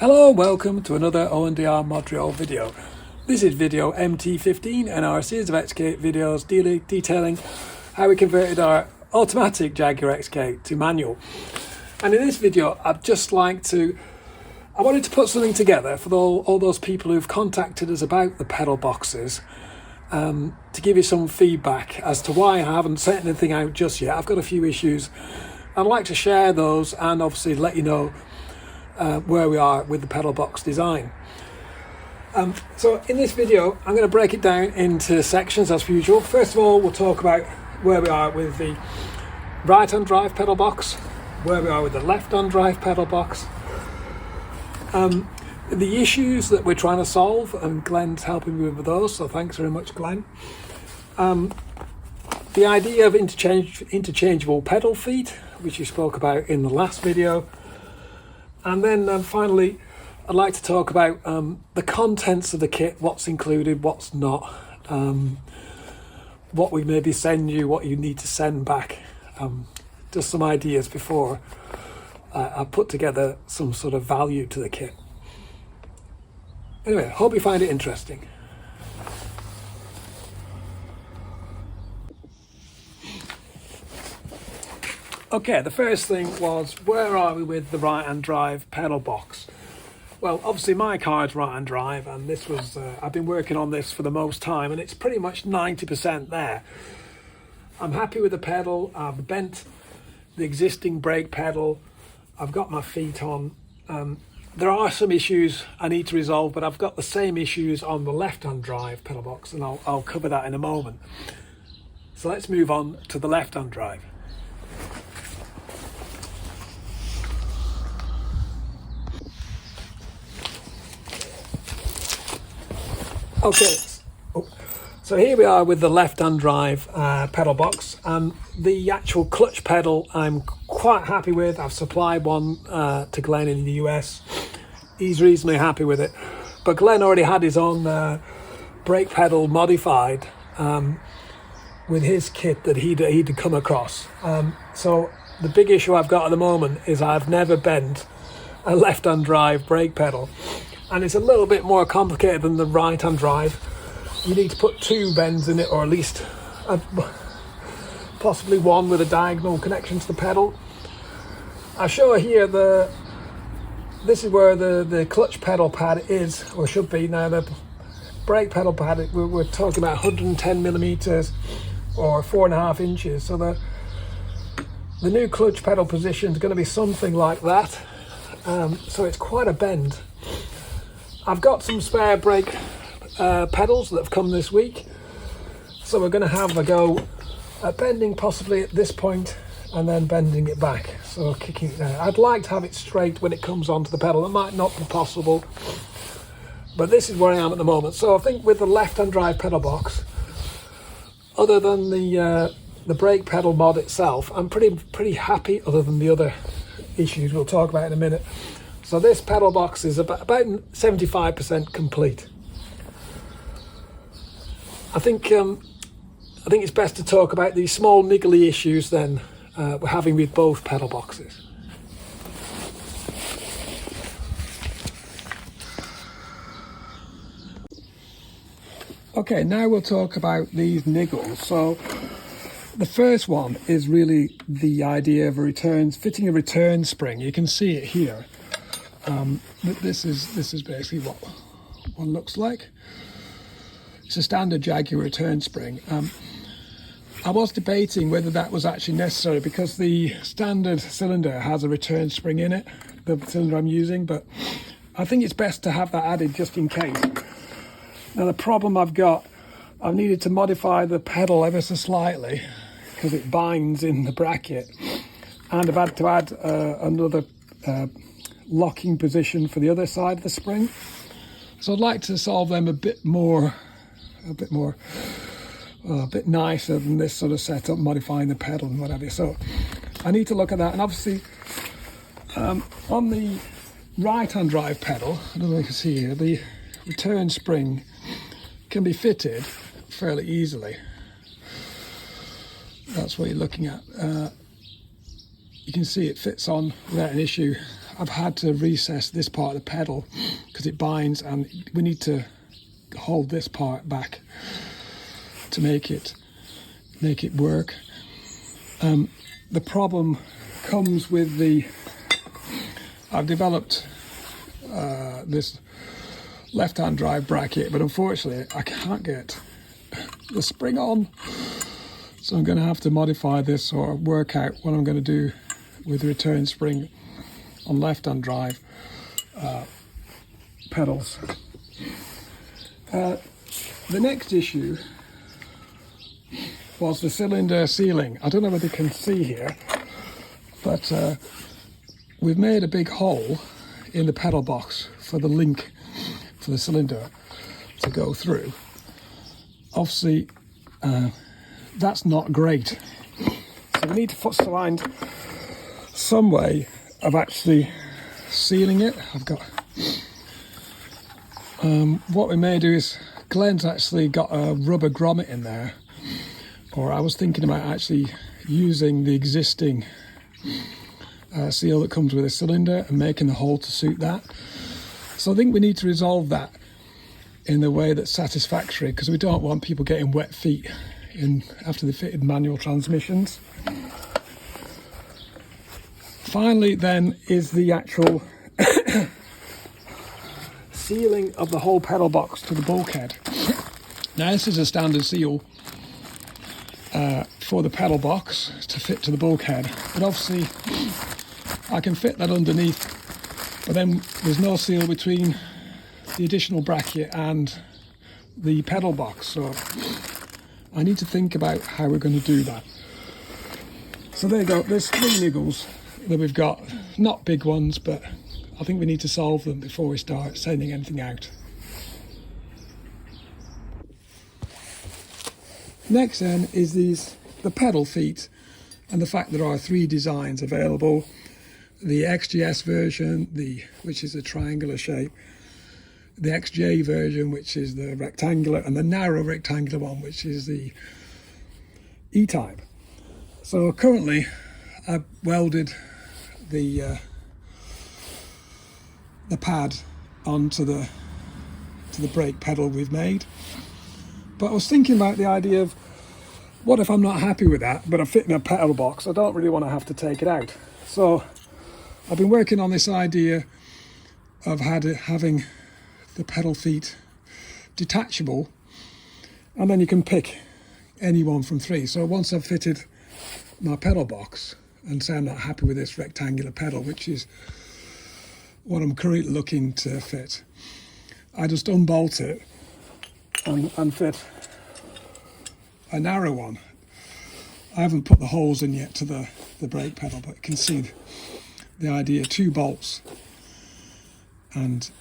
Hello, welcome to another O&DR Modurol video. This is video MT15 and our series of XK8 videos detailing how we converted our automatic Jaguar XK8 to manual. And in this video, I wanted to put something together for all those people who've contacted us about the pedal boxes, to give you some feedback as to why I haven't sent anything out just yet. I've got a few issues. I'd like to share those and obviously let you know where we are with the pedal box design. So in this video, I'm going to break it down into sections as usual. First of all, we'll talk about where we are with the right-hand drive pedal box, where we are with the left-hand drive pedal box, the issues that we're trying to solve, and Glenn's helping me with those, so thanks very much, Glenn. The idea of interchangeable pedal feet, which you spoke about in the last video. And then finally, I'd like to talk about the contents of the kit, what's included, what's not, what we maybe send you, what you need to send back. Just some ideas before I put together some sort of value to the kit. Anyway, hope you find it interesting. Okay, the first thing was, where are we with the right-hand drive pedal box? Well, obviously my car's right-hand drive, and this was, I've been working on this for the most time, and it's pretty much 90% there. I'm happy with the pedal. I've bent the existing brake pedal. I've got my feet on. There are some issues I need to resolve, but I've got the same issues on the left-hand drive pedal box, and I'll cover that in a moment. So let's move on to the left-hand drive. Okay, so here we are with the left-hand drive pedal box. The actual clutch pedal I'm quite happy with. I've supplied one to Glenn in the US. He's reasonably happy with it. But Glenn already had his own brake pedal modified with his kit that he'd come across. So the big issue I've got at the moment is I've never bent a left-hand drive brake pedal. And it's a little bit more complicated than the right-hand drive. You need to put two bends in it, or at least possibly one with a diagonal connection to the pedal. I show here this is where the clutch pedal pad is, or should be. Now the brake pedal pad, we're talking about 110 millimeters or 4.5 inches. So the new clutch pedal position is going to be something like that. So it's quite a bend. I've got some spare brake pedals that have come this week, so we're going to have a go at bending possibly at this point and then bending it back, so kicking it down. I'd like to have it straight when it comes onto the pedal. It might not be possible, but this is where I am at the moment. So I think with the left-hand drive pedal box, other than the brake pedal mod itself, I'm pretty happy, other than the other issues we'll talk about in a minute. So this pedal box is about 75% complete. I think it's best to talk about these small niggly issues then we're having with both pedal boxes. Okay, now we'll talk about these niggles. So the first one is really the idea of fitting a return spring. You can see it here. This is basically what one looks like. It's a standard Jaguar return spring. I was debating whether that was actually necessary, because the standard cylinder has a return spring in it, the cylinder I'm using, but I think it's best to have that added just in case. Now the problem I've needed to modify the pedal ever so slightly because it binds in the bracket, and I've had to add another locking position for the other side of the spring. So I'd like to solve them a bit nicer than this sort of setup, modifying the pedal and whatever. So I need to look at that. And obviously on the right-hand drive pedal, I don't know if you can see here, the return spring can be fitted fairly easily. That's what you're looking at. You can see it fits on without an issue. I've had to recess this part of the pedal because it binds, and we need to hold this part back to make it work. The problem comes with I've developed this left-hand drive bracket, but unfortunately I can't get the spring on, so I'm going to have to modify this or work out what I'm going to do with the return spring on left-hand drive pedals. The next issue was the cylinder sealing. I don't know whether you can see here, but we've made a big hole in the pedal box for the link for the cylinder to go through. Obviously, that's not great. So we need to find some way of actually sealing it. I've got what we may do is, Glenn's actually got a rubber grommet in there, or I was thinking about actually using the existing seal that comes with a cylinder and making a hole to suit that. So I think we need to resolve that in a way that's satisfactory, because we don't want people getting wet feet after they fitted manual transmissions. Finally then is the actual sealing of the whole pedal box to the bulkhead. Now this is a standard seal for the pedal box to fit to the bulkhead, but obviously I can fit that underneath, but then there's no seal between the additional bracket and the pedal box, so I need to think about how we're going to do that. So there you go, there's 3 niggles that we've got, not big ones, but I think we need to solve them before we start sending anything out. Next then is the pedal feet, and the fact there are 3 designs available. The XGS version, which is a triangular shape, the XJ version, which is the rectangular, and the narrow rectangular one, which is the E-type. So currently I've welded the pad onto the brake pedal we've made, but I was thinking about the idea of, what if I'm not happy with that, but I'm fitting a pedal box? I don't really want to have to take it out. So I've been working on this idea of having the pedal feet detachable, and then you can pick any one from 3. So once I've fitted my pedal box and say I'm not happy with this rectangular pedal, which is what I'm currently looking to fit, I just unbolt it and fit a narrow one. I haven't put the holes in yet to the brake pedal, but you can see the idea, 2 bolts and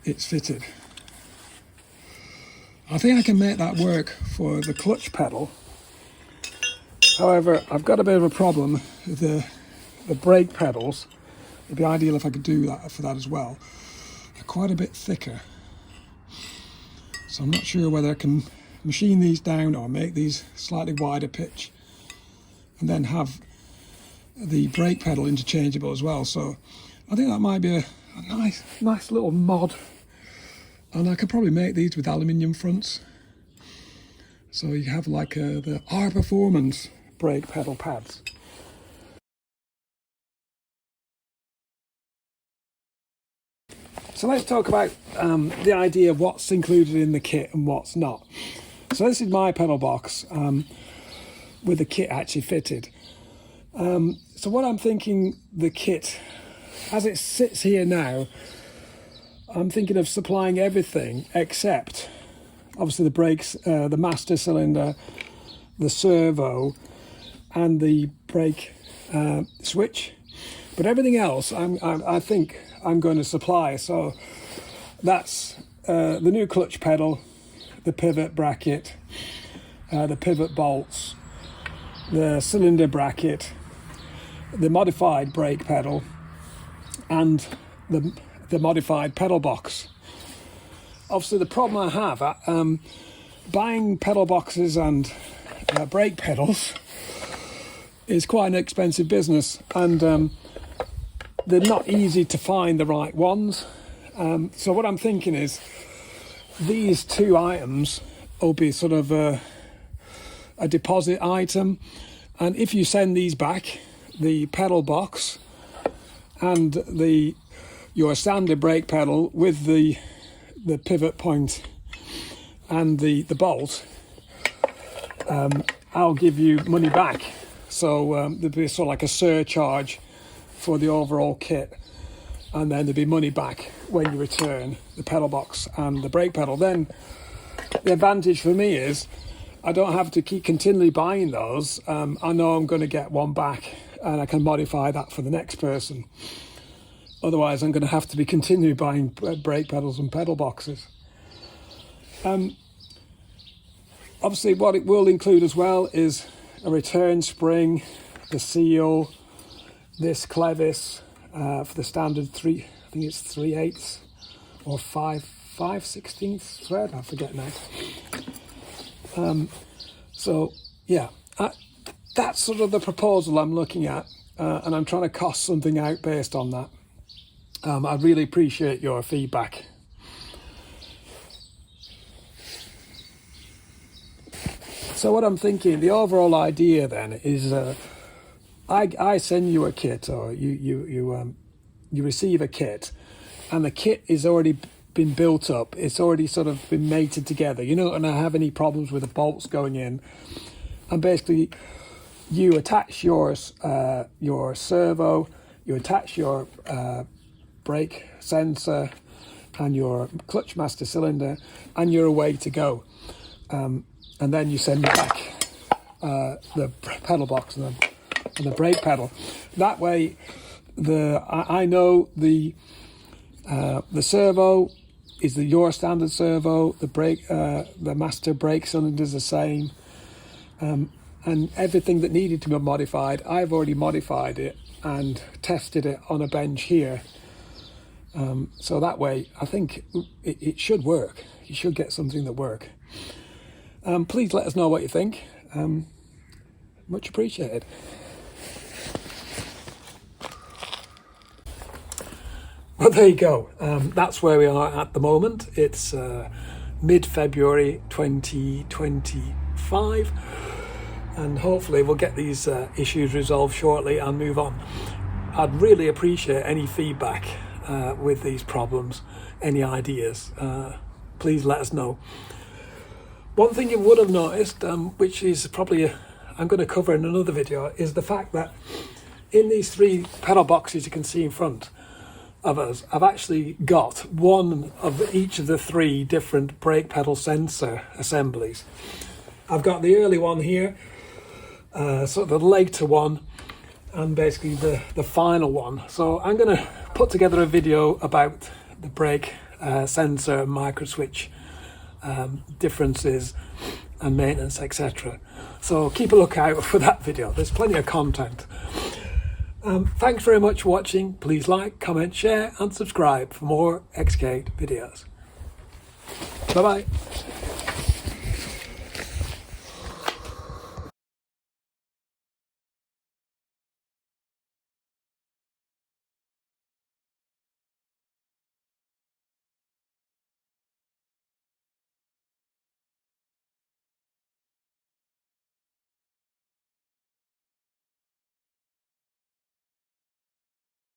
it's fitted. I think I can make that work for the clutch pedal. However, I've got a bit of a problem with the brake pedals. It'd be ideal if I could do that for that as well. They're quite a bit thicker, so I'm not sure whether I can machine these down or make these slightly wider pitch and then have the brake pedal interchangeable as well. So I think that might be a nice little mod, and I could probably make these with aluminium fronts, so you have like the R Performance brake pedal pads. So let's talk about the idea of what's included in the kit and what's not. So this is my pedal box with the kit actually fitted. So what I'm thinking, the kit, as it sits here now, I'm thinking of supplying everything except obviously the brakes, the master cylinder, the servo and the brake switch. But everything else I think I'm going to supply. So that's the new clutch pedal, the pivot bracket, the pivot bolts, the cylinder bracket, the modified brake pedal, and the modified pedal box. Obviously the problem I have, buying pedal boxes and brake pedals is quite an expensive business, and they're not easy to find the right ones. So what I'm thinking is these two items will be sort of a deposit item, and if you send these back, the pedal box and your standard brake pedal with the pivot point and the bolt, I'll give you money back. So there'll be sort of like a surcharge for the overall kit, and then there'll be money back when you return the pedal box and the brake pedal. Then the advantage for me is I don't have to keep continually buying those. I know I'm going to get one back, and I can modify that for the next person. Otherwise, I'm going to have to be continually buying brake pedals and pedal boxes. Obviously, what it will include as well is a return spring, the seal, this clevis for the standard I think it's 3/8 or 5/16 thread, I forget now. So yeah, that's sort of the proposal I'm looking at, and I'm trying to cost something out based on that. I really appreciate your feedback. So what I'm thinking, the overall idea then is, I send you a kit, or you receive a kit, and the kit is already been built up. It's already sort of been mated together. You're not going to have any problems with the bolts going in, and basically you attach your servo, you attach your brake sensor and your clutch master cylinder, and you're away to go. And then you send me back the pedal box and the brake pedal. That way, I know the servo is your standard servo. The master brake cylinder is the same, and everything that needed to be modified, I've already modified it and tested it on a bench here. So that way, I think it should work. You should get something that works. Please let us know what you think. Much appreciated. Well, there you go. That's where we are at the moment. It's mid-February 2025, and hopefully we'll get these issues resolved shortly and move on. I'd really appreciate any feedback with these problems, any ideas. Please let us know. One thing you would have noticed, which is probably I'm going to cover in another video, is the fact that in these three pedal boxes you can see in front of us, I've actually got one of each of the three different brake pedal sensor assemblies. I've got the early one here, sort of the later one, and basically the final one. So I'm going to put together a video about the brake sensor micro switch differences and maintenance, etc. So keep a lookout for that video. There's plenty of content. Thanks very much for watching. Please like, comment, share and subscribe for more XK8 videos. Bye bye.